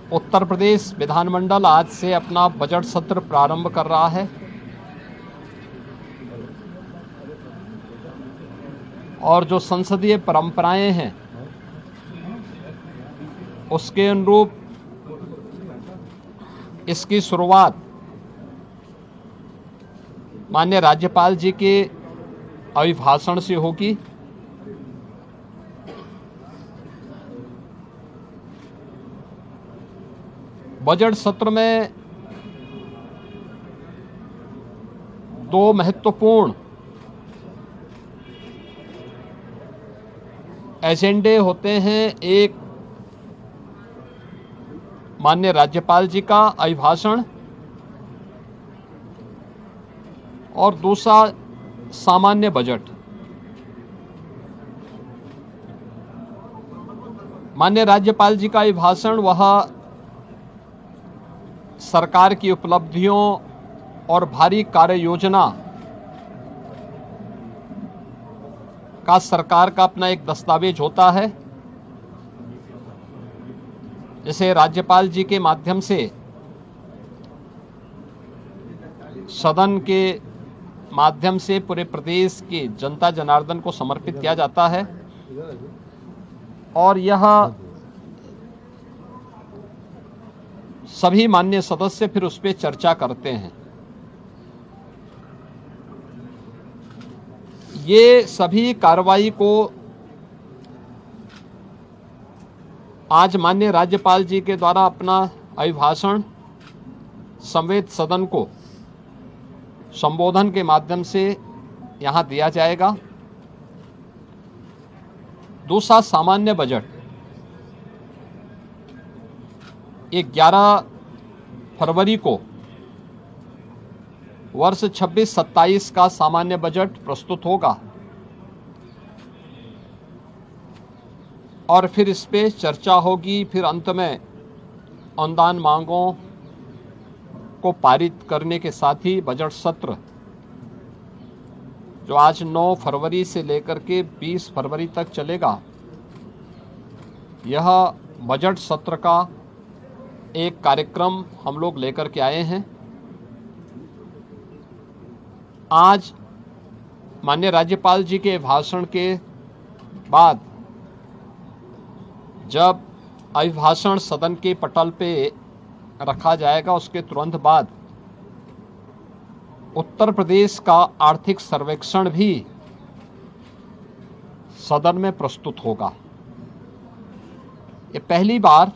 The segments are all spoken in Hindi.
उत्तर प्रदेश विधानमंडल आज से अपना बजट सत्र प्रारंभ कर रहा है और जो संसदीय परंपराएं हैं उसके अनुरूप इसकी शुरुआत माननीय राज्यपाल जी के अभिभाषण से होगी। बजट सत्र में दो महत्वपूर्ण एजेंडे होते हैं। एक माननीय राज्यपाल जी का अभिभाषण और दूसरा सामान्य बजट। माननीय राज्यपाल जी का अभिभाषण वह सरकार की उपलब्धियों और भारी कार्य योजना का सरकार का अपना एक दस्तावेज होता है, जिसे राज्यपाल जी के माध्यम से सदन के माध्यम से पूरे प्रदेश की जनता जनार्दन को समर्पित किया जाता है और यह सभी माननीय सदस्य फिर उस पर चर्चा करते हैं। ये सभी कार्रवाई को आज माननीय राज्यपाल जी के द्वारा अपना अभिभाषण संवेद सदन को संबोधन के माध्यम से यहां दिया जाएगा। दूसरा सामान्य बजट 11 फरवरी को वर्ष 26-27 का सामान्य बजट प्रस्तुत होगा और फिर इस पे चर्चा होगी। फिर अंत में अनुदान मांगों को पारित करने के साथ ही बजट सत्र जो आज 9 फरवरी से लेकर के 20 फरवरी तक चलेगा, यह बजट सत्र का एक कार्यक्रम हम लोग लेकर के आए हैं। आज माननीय राज्यपाल जी के भाषण के बाद जब अभिभाषण सदन के पटल पे रखा जाएगा, उसके तुरंत बाद उत्तर प्रदेश का आर्थिक सर्वेक्षण भी सदन में प्रस्तुत होगा। ये पहली बार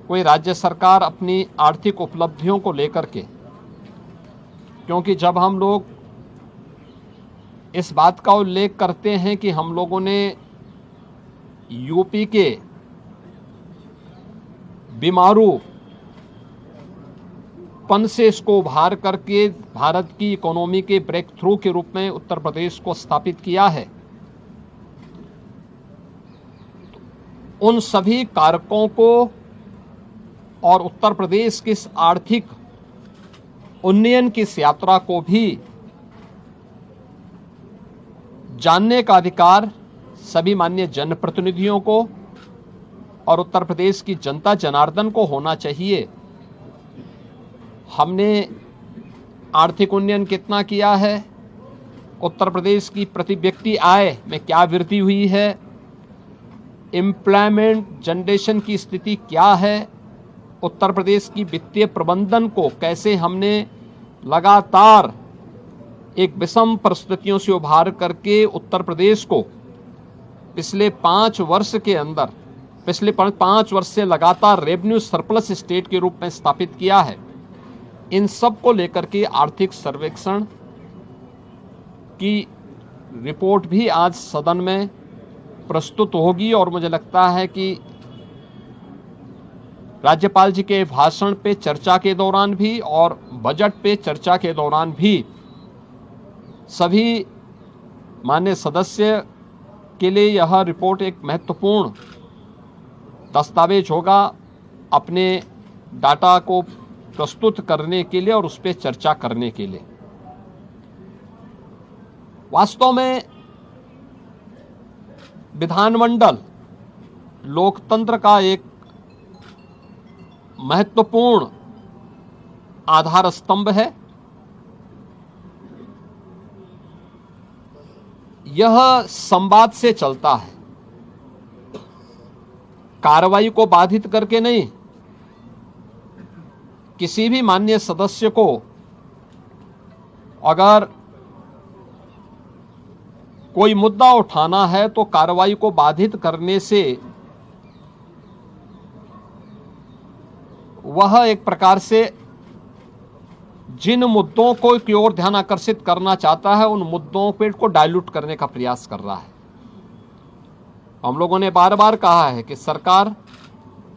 कोई राज्य सरकार अपनी आर्थिक उपलब्धियों को लेकर के, क्योंकि जब हम लोग इस बात का उल्लेख करते हैं कि हम लोगों ने यूपी के बीमारू पन से इसको उभार करके भारत की इकोनॉमी के ब्रेक थ्रू के रूप में उत्तर प्रदेश को स्थापित किया है, उन सभी कारकों को और उत्तर प्रदेश की इस आर्थिक उन्नयन की इस यात्रा को भी जानने का अधिकार सभी माननीय जनप्रतिनिधियों को और उत्तर प्रदेश की जनता जनार्दन को होना चाहिए। हमने आर्थिक उन्नयन कितना किया है, उत्तर प्रदेश की प्रति व्यक्ति आय में क्या वृद्धि हुई है, एम्प्लॉयमेंट जनरेशन की स्थिति क्या है, उत्तर प्रदेश की वित्तीय प्रबंधन को कैसे हमने लगातार एक विषम परिस्थितियों से उभार करके उत्तर प्रदेश को पिछले 5 वर्ष के अंदर, पिछले 5 वर्ष से लगातार रेवेन्यू सरप्लस स्टेट के रूप में स्थापित किया है। इन सब को लेकर के आर्थिक सर्वेक्षण की रिपोर्ट भी आज सदन में प्रस्तुत होगी और मुझे लगता है कि राज्यपाल जी के भाषण पे चर्चा के दौरान भी और बजट पे चर्चा के दौरान भी सभी माननीय सदस्य के लिए यह रिपोर्ट एक महत्वपूर्ण दस्तावेज होगा अपने डाटा को प्रस्तुत करने के लिए और उस पर चर्चा करने के लिए। वास्तव में विधानमंडल लोकतंत्र का एक महत्वपूर्ण आधार स्तंभ है। यह संवाद से चलता है, कार्रवाई को बाधित करके नहीं। किसी भी माननीय सदस्य को अगर कोई मुद्दा उठाना है तो कार्रवाई को बाधित करने से वह एक प्रकार से जिन मुद्दों को की ओर ध्यान आकर्षित करना चाहता है उन मुद्दों को डाइल्यूट करने का प्रयास कर रहा है। हम लोगों ने बार बार कहा है कि सरकार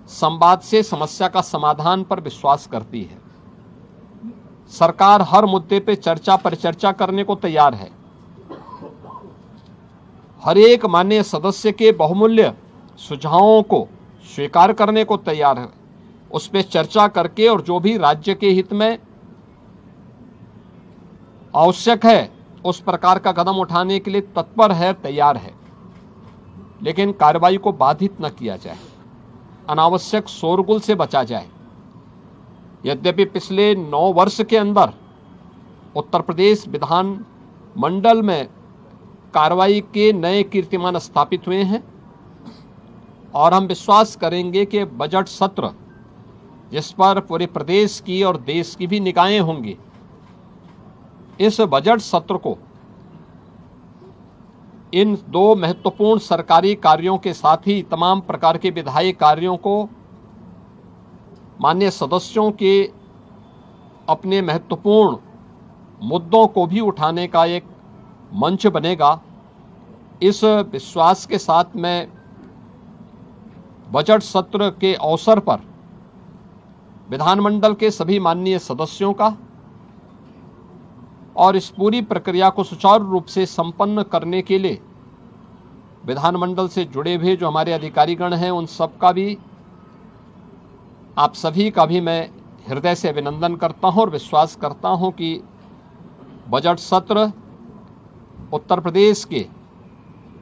संवाद से समस्या का समाधान पर विश्वास करती है। सरकार हर मुद्दे पे चर्चा परिचर्चा करने को तैयार है। हर एक माननीय सदस्य के बहुमूल्य सुझावों को स्वीकार करने को तैयार है, उस पर चर्चा करके और जो भी राज्य के हित में आवश्यक है उस प्रकार का कदम उठाने के लिए तत्पर है, तैयार है। लेकिन कार्रवाई को बाधित न किया जाए, अनावश्यक शोरगुल से बचा जाए। यद्यपि पिछले 9 वर्ष के अंदर उत्तर प्रदेश विधान मंडल में कार्रवाई के नए कीर्तिमान स्थापित हुए हैं और हम विश्वास करेंगे कि बजट सत्र जिस पर पूरे प्रदेश की और देश की भी निगाहें होंगी, इस बजट सत्र को इन 2 महत्वपूर्ण सरकारी कार्यों के साथ ही तमाम प्रकार के विधायी कार्यों को माननीय सदस्यों के अपने महत्वपूर्ण मुद्दों को भी उठाने का एक मंच बनेगा। इस विश्वास के साथ मैं बजट सत्र के अवसर पर विधानमंडल के सभी माननीय सदस्यों का और इस पूरी प्रक्रिया को सुचारू रूप से संपन्न करने के लिए विधानमंडल से जुड़े हुए जो हमारे अधिकारीगण हैं उन सब का भी, आप सभी का भी मैं हृदय से अभिनंदन करता हूं और विश्वास करता हूं कि बजट सत्र उत्तर प्रदेश के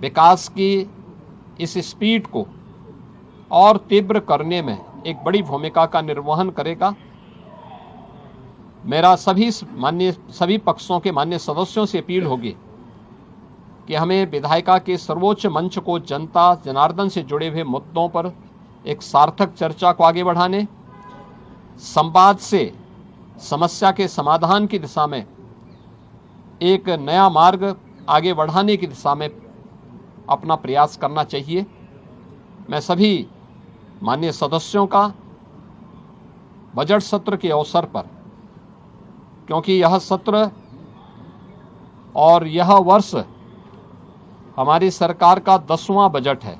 विकास की इस स्पीड को और तीव्र करने में एक बड़ी भूमिका का निर्वहन करेगा। मेरा सभी पक्षों के माननीय सदस्यों से अपील होगी कि हमें विधायिका के सर्वोच्च मंच को जनता जनार्दन से जुड़े हुए मुद्दों पर एक सार्थक चर्चा को आगे बढ़ाने, संवाद से समस्या के समाधान की दिशा में एक नया मार्ग आगे बढ़ाने की दिशा में अपना प्रयास करना चाहिए। मैं सभी माननीय सदस्यों का बजट सत्र के अवसर पर, क्योंकि यह सत्र और यह वर्ष हमारी सरकार का 10वां बजट है,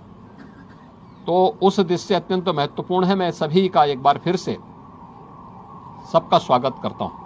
तो उस दृष्टि से अत्यंत महत्वपूर्ण है। मैं सभी का एक बार फिर से सबका स्वागत करता हूं।